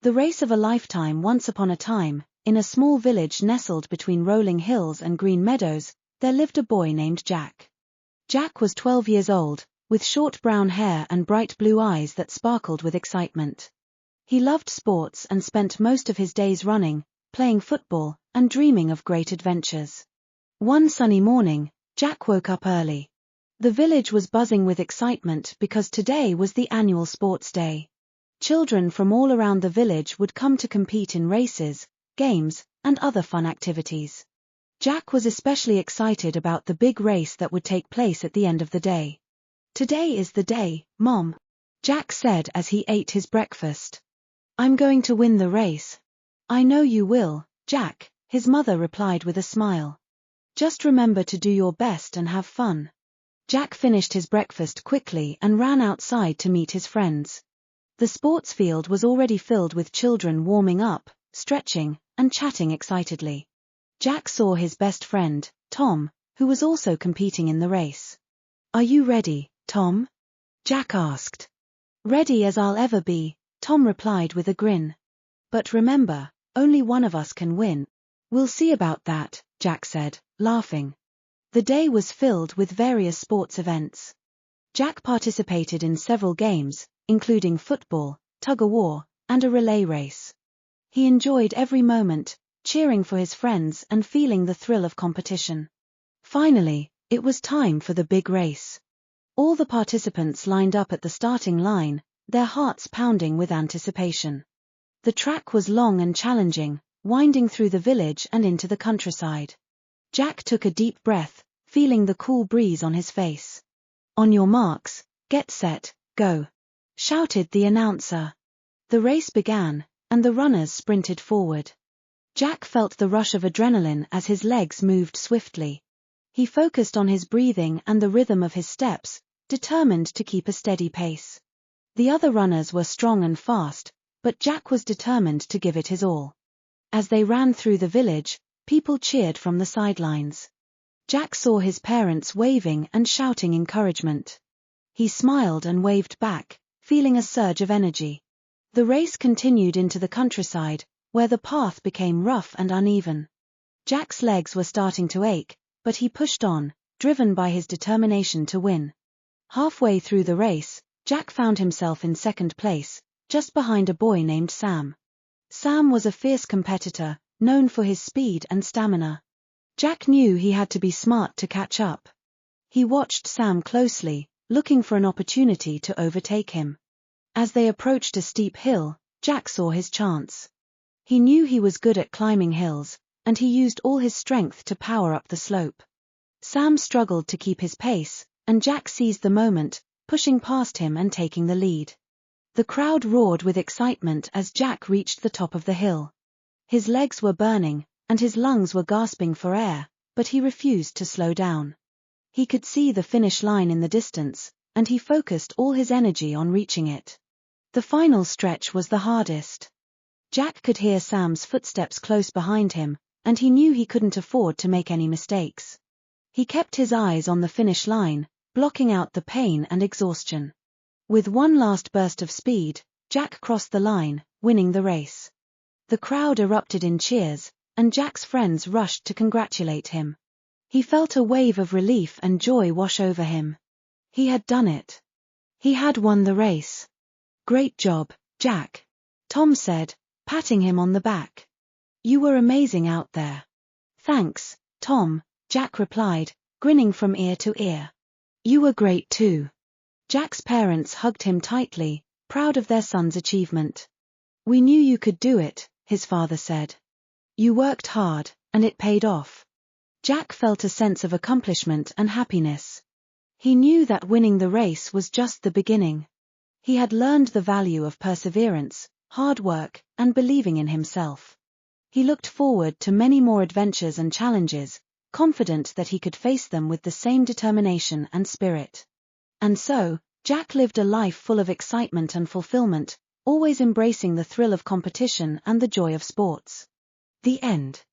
The race of a lifetime. Once upon a time, in a small village nestled between rolling hills and green meadows, there lived a boy named Jack. Jack was 12 years old, with short brown hair and bright blue eyes that sparkled with excitement. He loved sports and spent most of his days running, playing football, and dreaming of great adventures. One sunny morning, Jack woke up early. The village was buzzing with excitement because today was the annual sports day. Children from all around the village would come to compete in races, games, and other fun activities. Jack was especially excited about the big race that would take place at the end of the day. "Today is the day, Mom," Jack said as he ate his breakfast. "I'm going to win the race." "I know you will, Jack," his mother replied with a smile. "Just remember to do your best and have fun." Jack finished his breakfast quickly and ran outside to meet his friends. The sports field was already filled with children warming up, stretching, and chatting excitedly. Jack saw his best friend, Tom, who was also competing in the race. "Are you ready, Tom?" Jack asked. "Ready as I'll ever be," Tom replied with a grin. "But remember, only one of us can win." "We'll see about that," Jack said, laughing. The day was filled with various sports events. Jack participated in several games, including football, tug-of-war, and a relay race. He enjoyed every moment, cheering for his friends and feeling the thrill of competition. Finally, it was time for the big race. All the participants lined up at the starting line, their hearts pounding with anticipation. The track was long and challenging, winding through the village and into the countryside. Jack took a deep breath, feeling the cool breeze on his face. "On your marks, get set, go," shouted the announcer. The race began, and the runners sprinted forward. Jack felt the rush of adrenaline as his legs moved swiftly. He focused on his breathing and the rhythm of his steps, determined to keep a steady pace. The other runners were strong and fast, but Jack was determined to give it his all. As they ran through the village, people cheered from the sidelines. Jack saw his parents waving and shouting encouragement. He smiled and waved back, feeling a surge of energy. The race continued into the countryside, where the path became rough and uneven. Jack's legs were starting to ache, but he pushed on, driven by his determination to win. Halfway through the race, Jack found himself in second place, just behind a boy named Sam. Sam was a fierce competitor, known for his speed and stamina. Jack knew he had to be smart to catch up. He watched Sam closely, looking for an opportunity to overtake him. As they approached a steep hill, Jack saw his chance. He knew he was good at climbing hills, and he used all his strength to power up the slope. Sam struggled to keep his pace, and Jack seized the moment, pushing past him and taking the lead. The crowd roared with excitement as Jack reached the top of the hill. His legs were burning, and his lungs were gasping for air, but he refused to slow down. He could see the finish line in the distance, and he focused all his energy on reaching it. The final stretch was the hardest. Jack could hear Sam's footsteps close behind him, and he knew he couldn't afford to make any mistakes. He kept his eyes on the finish line, blocking out the pain and exhaustion. With one last burst of speed, Jack crossed the line, winning the race. The crowd erupted in cheers, and Jack's friends rushed to congratulate him. He felt a wave of relief and joy wash over him. He had done it. He had won the race. "Great job, Jack," Tom said, patting him on the back. "You were amazing out there." "Thanks, Tom," Jack replied, grinning from ear to ear. "You were great too." Jack's parents hugged him tightly, proud of their son's achievement. "We knew you could do it," his father said. "You worked hard, and it paid off." Jack felt a sense of accomplishment and happiness. He knew that winning the race was just the beginning. He had learned the value of perseverance, hard work, and believing in himself. He looked forward to many more adventures and challenges, confident that he could face them with the same determination and spirit. And so, Jack lived a life full of excitement and fulfillment, always embracing the thrill of competition and the joy of sports. The end.